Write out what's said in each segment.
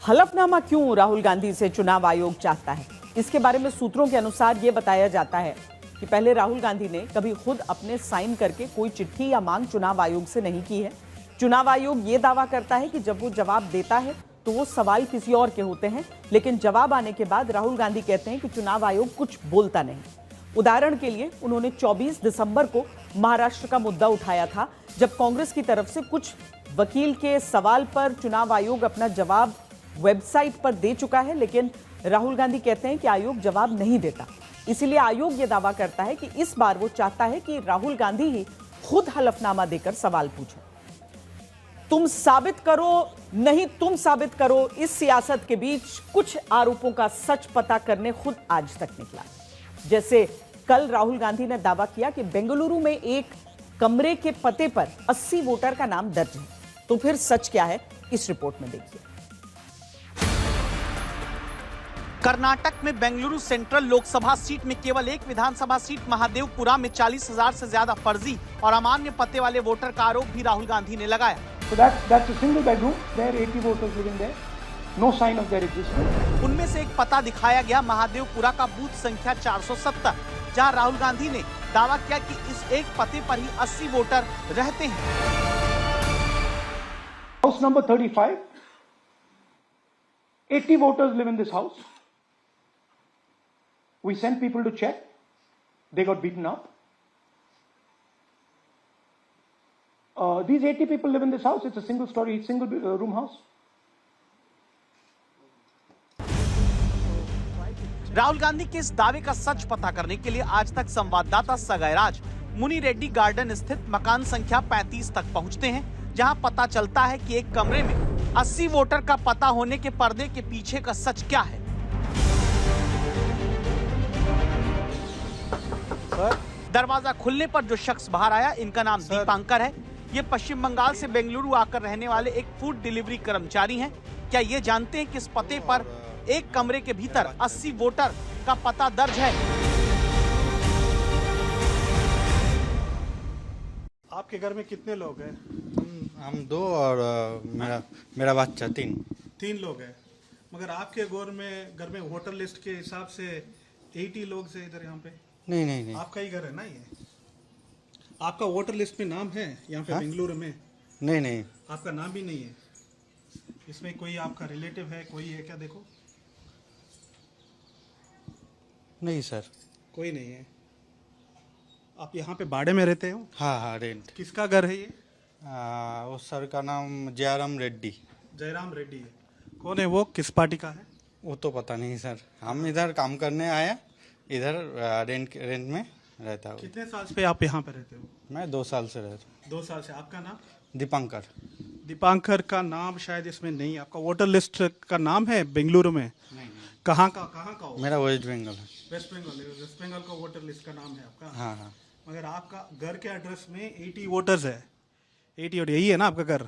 हलफनामा क्यों राहुल गांधी से चुनाव आयोग चाहता है? इसके बारे में सूत्रों के अनुसार यह बताया जाता है कि पहले राहुल गांधी ने कभी खुद अपने साइन करके कोई चिट्ठी या मांग चुनाव आयोग से नहीं की है। चुनाव आयोग ये दावा करता है कि जब वो जवाब देता है तो वो सवाल किसी और के होते हैं, लेकिन जवाब आने के बाद राहुल गांधी कहते हैं कि चुनाव आयोग कुछ बोलता नहीं। उदाहरण के लिए उन्होंने 24 दिसंबर को महाराष्ट्र का मुद्दा उठाया था, जब कांग्रेस की तरफ से कुछ वकील के सवाल पर चुनाव आयोग अपना जवाब वेबसाइट पर दे चुका है, लेकिन राहुल गांधी कहते हैं कि आयोग जवाब नहीं देता। इसीलिए आयोग यह दावा करता है कि इस बार वो चाहता है कि राहुल गांधी ही खुद हलफनामा देकर सवाल पूछे। तुम साबित करो, नहीं तुम साबित करो, इस सियासत के बीच कुछ आरोपों का सच पता करने खुद आज तक निकला। जैसे कल राहुल गांधी ने दावा किया कि बेंगलुरु में एक कमरे के पते पर 80 वोटर का नाम दर्ज है। तो फिर सच क्या है, इस रिपोर्ट में देखिए। कर्नाटक में बेंगलुरु सेंट्रल लोकसभा सीट में केवल एक विधानसभा सीट महादेवपुरा में 40,000 से ज्यादा फर्जी और अमान्य पते वाले वोटर का आरोप भी राहुल गांधी ने लगाया। So that's a single bedroom. There are 80 voters living there. No sign of their existence. उनमें से एक पता दिखाया गया महादेवपुरा का बूथ संख्या 470, जहां राहुल गांधी ने दावा किया कि इस एक पते पर ही 80 वोटर रहते हैं। House number 35. 80 voters live in this house. We sent people to check. They got beaten up. These 80 people live in this house. It's a single story, single room house. Rahul Gandhi के इस दावे का सच पता करने के लिए आज तक संवाददाता सगाईराज मुनि रेड्डी गार्डन स्थित मकान संख्या 35 तक पहुंचते हैं, जहां पता चलता है कि एक कमरे में 80 वोटर का पता होने के पर्दे के पीछे का सच क्या है। दरवाजा खुलने पर जो शख्स बाहर आया, इनका नाम दीपांकर है। ये पश्चिम बंगाल से बेंगलुरु आकर रहने वाले एक फूड डिलीवरी कर्मचारी हैं। क्या ये जानते हैं कि इस पते पर एक कमरे के भीतर 80 वोटर का पता दर्ज है? आपके घर में कितने लोग हैं? हम दो और मेरा बच्चा तीन लोग हैं। मगर आपके घर में वोटर लिस्ट के हिसाब से 80 लोग से इधर यहाँ पे नहीं आपका ही घर है ना? ये आपका वोटर लिस्ट में नाम है यहाँ पे? बेंगलुरु में नहीं आपका नाम भी नहीं है। इसमें कोई आपका रिलेटिव है, कोई है क्या? देखो, नहीं सर, कोई नहीं है। आप यहाँ पे भाड़े में रहते हो? हाँ, रेंट। किसका घर है ये? उस सर का नाम जयराम रेड्डी है। कौन है वो? किस पार्टी का है? वो तो पता नहीं सर। हम इधर काम करने आया, इधर रेंट में रहता हूँ। कितने साल से आप यहाँ पे रहते हो? मैं 2 साल से रहता हूँ। 2 साल से। आपका नाम? दीपांकर का नाम शायद इसमें नहीं। आपका वोटर लिस्ट का नाम है बेंगलुरु में? नहीं। कहाँ का हो? मेरा वेस्ट बंगाल है। वेस्ट बंगाल का वोटर लिस्ट का नाम है आपका? हाँ। मगर आपका घर के एड्रेस में 80 वोटर्स है। 80 और यही है ना आपका घर?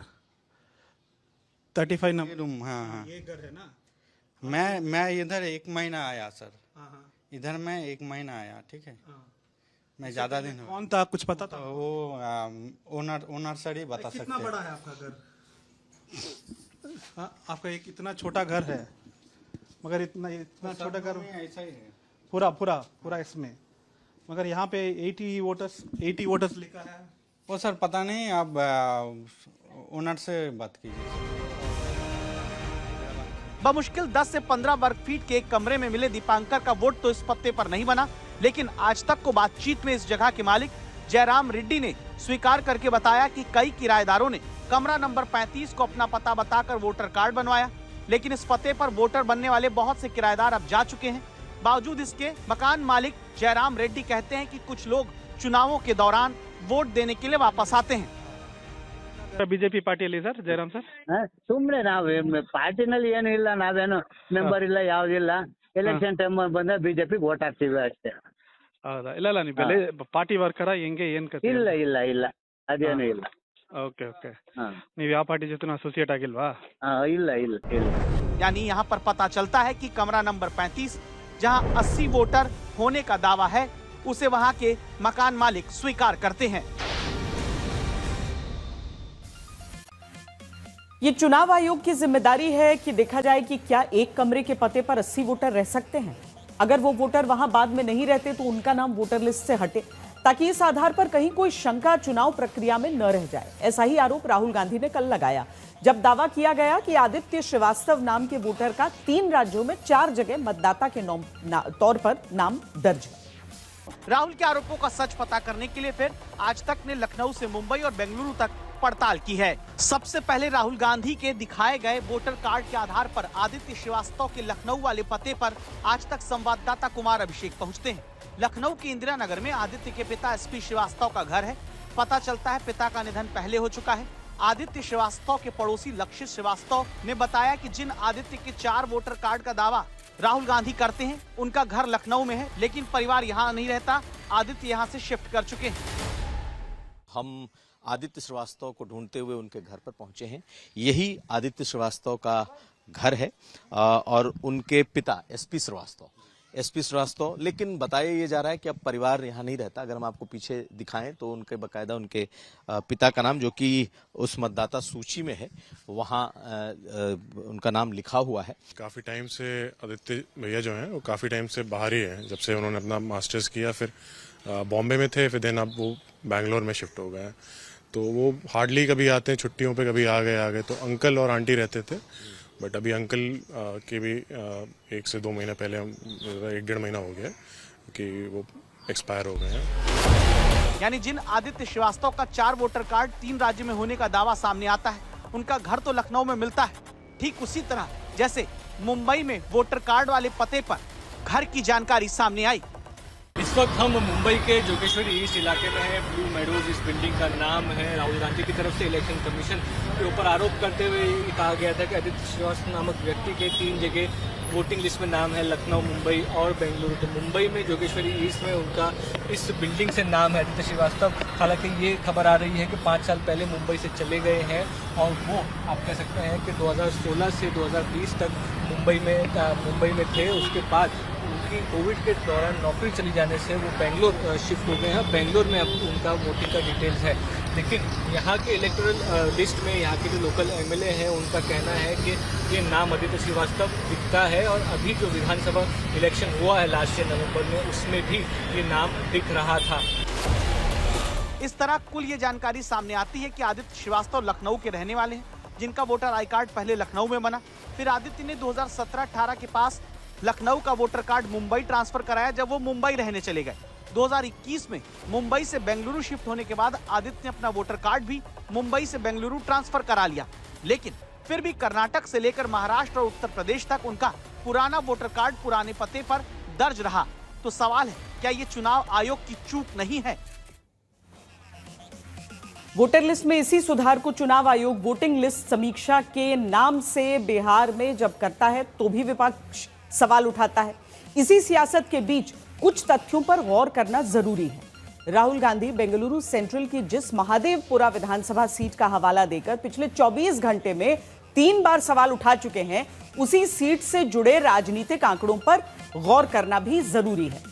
35 नंबर रूम। हाँ। ये घर है ना? मैं इधर 1 महीना आया सर। हाँ। इधर मैं 1 महीना आया, ठीक है। मैं ज्यादा दिन। कौन था, कुछ पता था? वो ओनर सर ही बता सकते हैं। कितना बड़ा है आपका घर? आपका एक इतना छोटा घर है, मगर इतना छोटा घर ऐसा ही है पूरा इसमें। मगर यहाँ पे 80 वोटर्स लिखा है। वो सर पता नहीं, आप ओनर से बात कीजिए। बमुश्किल 10 से 15 वर्ग फीट के एक कमरे में मिले दीपांकर का वोट तो इस पत्ते पर नहीं बना, लेकिन आज तक को बातचीत में इस जगह के मालिक जयराम रेड्डी ने स्वीकार करके बताया कि कई किराएदारों ने कमरा नंबर 35 को अपना पता बताकर वोटर कार्ड बनवाया, लेकिन इस पते पर वोटर बनने वाले बहुत से किराएदार अब जा चुके हैं। बावजूद इसके मकान मालिक जयराम रेड्डी कहते हैं कि कुछ लोग चुनावों के दौरान वोट देने के लिए वापस आते हैं। ಬಿಜೆಪಿ ಪಾರ್ಟಿಯಲ್ಲಿ ಸರ್ ಜಯರಾಮ್ ಸರ್? ಸುಮ್ಮನೆ ನಾವು ಪಾರ್ಟಿನಲ್ಲಿ ಏನು ಇಲ್ಲ, ನಾವೇನು ಮೆಂಬರ್ ಇಲ್ಲ, ಯಾವುದಿಲ್ಲ. ಎಲೆಕ್ಷನ್ ಟೈಮ್ ಬಂದ್ರೆ ಬಿಜೆಪಿ ವೋಟ್ ಹಾಕ್ತೀವಿ ಅಷ್ಟೇ. ಹೌದಾ? ಇಲ್ಲ ನೀವು ಬೆಲೆ ಪಾರ್ಟಿ ವರ್ಕರ ಹೆಂಗೆ ಏನ್ ಕಥೆ? ಇಲ್ಲ ಅದೇನು ಇಲ್ಲ. ಓಕೆ. ನೀವು ಯಾವ ಪಾರ್ಟಿ ಜೊತೆ ಅಸೋಸಿಯೇಟ್ ಆಗಿಲ್ವಾ? ಇಲ್ಲ. यानी यहाँ पर पता चलता है कि कमरा नंबर 35 जहाँ 80 वोटर होने का दावा है, उसे वहाँ के मकान मालिक स्वीकार करते हैं। ये चुनाव आयोग की जिम्मेदारी है कि देखा जाए कि क्या एक कमरे के पते पर 80 वोटर रह सकते हैं। अगर वो वोटर वहां बाद में नहीं रहते तो उनका नाम वोटर लिस्ट से हटे, ताकि इस आधार पर कहीं कोई शंका चुनाव प्रक्रिया में न रह जाए। ऐसा ही आरोप राहुल गांधी ने कल लगाया, जब दावा किया गया कि आदित्य श्रीवास्तव नाम के वोटर का 3 राज्यों में 4 जगह मतदाता के तौर पर नाम दर्ज है। राहुल के आरोपों का सच पता करने के लिए फिर आज तक ने लखनऊ से मुंबई और बेंगलुरु तक पड़ताल की है। सबसे पहले राहुल गांधी के दिखाए गए वोटर कार्ड के आधार पर आदित्य श्रीवास्तव के लखनऊ वाले पते पर आज तक संवाददाता कुमार अभिषेक पहुंचते हैं। लखनऊ के इंदिरा नगर में आदित्य के पिता एसपी श्रीवास्तव का घर है। पता चलता है पिता का निधन पहले हो चुका है। आदित्य श्रीवास्तव के पड़ोसी लक्षित श्रीवास्तव ने बताया कि जिन आदित्य के 4 वोटर कार्ड का दावा राहुल गांधी करते हैं, उनका घर लखनऊ में है, लेकिन परिवार यहाँ नहीं रहता। आदित्य यहाँ से शिफ्ट कर चुके हैं। हम आदित्य श्रीवास्तव को ढूंढते हुए उनके घर पर पहुंचे हैं। यही आदित्य श्रीवास्तव का घर है और उनके पिता एसपी श्रीवास्तव, लेकिन बताया ये जा रहा है कि अब परिवार यहाँ नहीं रहता। अगर हम आपको पीछे दिखाएं तो उनके बकायदा उनके पिता का नाम, जो कि उस मतदाता सूची में है, वहाँ उनका नाम लिखा हुआ है। काफ़ी टाइम से आदित्य भैया जो हैं वो काफ़ी टाइम से बाहर ही हैं। जब से उन्होंने अपना मास्टर्स किया, फिर बॉम्बे में थे, फिर देन अब वो बैंगलोर में शिफ्ट हो गए हैं। तो वो हार्डली कभी आते हैं छुट्टियों पे, कभी आ गए। तो अंकल और आंटी रहते थे, बट अभी अंकल के भी 1 से 2 महीने पहले, 1-1.5 महीना हो गया कि वो एक्सपायर हो गए हैं। यानी जिन आदित्य श्रीवास्तव का 4 वोटर कार्ड 3 राज्य में होने का दावा सामने आता है, उनका घर तो लखनऊ में मिलता है। ठीक उसी तरह जैसे मुंबई में वोटर कार्ड वाले पते पर घर की जानकारी सामने आई। इस वक्त हम मुंबई के जोगेश्वरी ईस्ट इलाके में हैं। ब्लू मेडोज इस बिल्डिंग का नाम है। राहुल गांधी की तरफ से इलेक्शन कमीशन के ऊपर आरोप करते हुए कहा गया था कि आदित्य श्रीवास्तव नामक व्यक्ति के 3 जगह वोटिंग लिस्ट में नाम है, लखनऊ, मुंबई और बेंगलुरु। तो मुंबई में जोगेश्वरी ईस्ट में उनका इस बिल्डिंग से नाम है आदित्य श्रीवास्तव। हालांकि ये खबर आ रही है कि 5 साल पहले मुंबई से चले गए हैं और वो आप कह सकते हैं कि 2016 से 2020 तक मुंबई में थे। उसके बाद उनकी कोविड के दौरान नौकरी चली जाने से वो बेंगलोर शिफ्ट हो गए हैं। बेंगलोर में अब उनका वोटिंग का डिटेल्स है, लेकिन यहाँ के इलेक्टोरल लिस्ट में यहाँ के जो लोकल एमएलए हैं उनका कहना है कि ये नाम आदित्य श्रीवास्तव दिखता है और अभी जो विधानसभा इलेक्शन हुआ है लास्ट ईयर नवंबर में, उसमें भी ये नाम दिख रहा था। इस तरह कुल ये जानकारी सामने आती है कि आदित्य श्रीवास्तव लखनऊ के रहने वाले हैं, जिनका वोटर आई कार्ड पहले लखनऊ में बना। फिर आदित्य ने 2017-18 के पास लखनऊ का वोटर कार्ड मुंबई ट्रांसफर कराया, जब वो मुंबई रहने चले गए। 2021 में मुंबई से बेंगलुरु शिफ्ट होने के बाद आदित्य ने अपना वोटर कार्ड भी मुंबई से बेंगलुरु ट्रांसफर करा लिया, लेकिन फिर भी कर्नाटक से लेकर महाराष्ट्र और उत्तर प्रदेश तक उनका पुराना वोटर कार्ड पुराने पते पर दर्ज रहा। तो सवाल है, क्या ये चुनाव आयोग की चूक नहीं है? वोटर लिस्ट में इसी सुधार को चुनाव आयोग वोटिंग लिस्ट समीक्षा के नाम से बिहार में जब करता है तो भी विपक्ष सवाल उठाता है। इसी सियासत के बीच कुछ तथ्यों पर गौर करना जरूरी है। राहुल गांधी बेंगलुरु सेंट्रल की जिस महादेवपुरा विधानसभा सीट का हवाला देकर पिछले 24 घंटे में 3 बार सवाल उठा चुके हैं, उसी सीट से जुड़े राजनीतिक आंकड़ों पर गौर करना भी जरूरी है।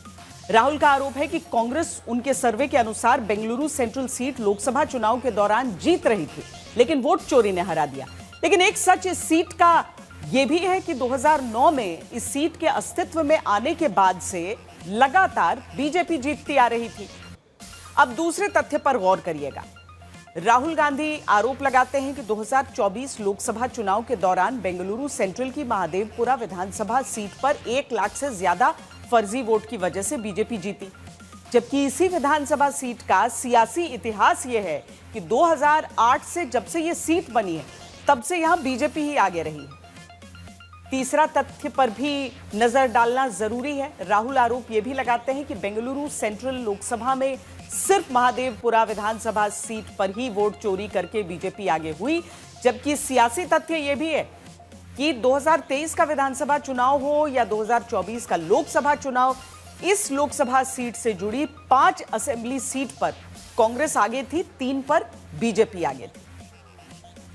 राहुल का आरोप है कि कांग्रेस उनके सर्वे के अनुसार बेंगलुरु सेंट्रल सीट लोकसभा चुनाव के दौरान जीत रही थी, लेकिन वोट चोरी ने हरा दिया। लेकिन एक सच इस सीट का यह भी है कि 2009 में इस सीट के अस्तित्व में आने के बाद से लगातार बीजेपी जीतती आ रही थी। अब दूसरे तथ्य पर गौर करिएगा। राहुल गांधी आरोप लगाते हैं कि 2024 लोकसभा चुनाव के दौरान बेंगलुरु सेंट्रल की महादेवपुरा विधानसभा सीट पर 1 लाख से ज्यादा फर्जी वोट की वजह से बीजेपी जीती, जबकि इसी विधानसभा सीट का सियासी इतिहास यह है कि 2008 से जब से यह सीट बनी है तब से यहां बीजेपी ही आगे रही है। तीसरा तथ्य पर भी नजर डालना जरूरी है। राहुल आरोप यह भी लगाते हैं कि बेंगलुरु सेंट्रल लोकसभा में सिर्फ महादेवपुरा विधानसभा सीट पर ही वोट चोरी करके बीजेपी आगे हुई, जबकि सियासी तथ्य यह भी है कि 2023 का विधानसभा चुनाव हो या 2024 का लोकसभा चुनाव, इस लोकसभा सीट से जुड़ी 5 असेंबली सीट पर कांग्रेस आगे थी, 3 पर बीजेपी आगे थी।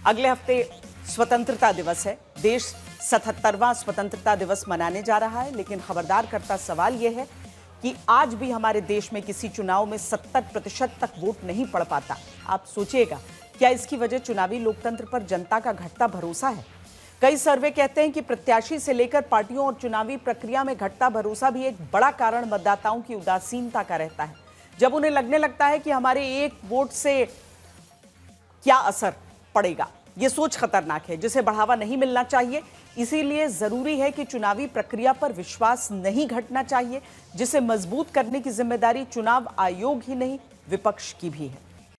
अगले हफ्ते स्वतंत्रता दिवस है। देश 77वां स्वतंत्रता दिवस मनाने जा रहा है, लेकिन खबरदार करता सवाल यह है कि आज भी हमारे देश में किसी चुनाव में 70% तक वोट नहीं पड़ पाता। आप सोचिएगा क्या इसकी वजह चुनावी लोकतंत्र पर जनता का घटता भरोसा है? कई सर्वे कहते हैं कि प्रत्याशी से लेकर पार्टियों और चुनावी प्रक्रिया में घटता भरोसा भी एक बड़ा कारण मतदाताओं की उदासीनता का रहता है। जब उन्हें लगने लगता है कि हमारे एक वोट से क्या असर पड़ेगा। ये सोच खतरनाक है जिसे बढ़ावा नहीं मिलना चाहिए। इसीलिए जरूरी है कि चुनावी प्रक्रिया पर विश्वास नहीं घटना चाहिए, जिसे मजबूत करने की जिम्मेदारी चुनाव आयोग ही नहीं विपक्ष की भी है।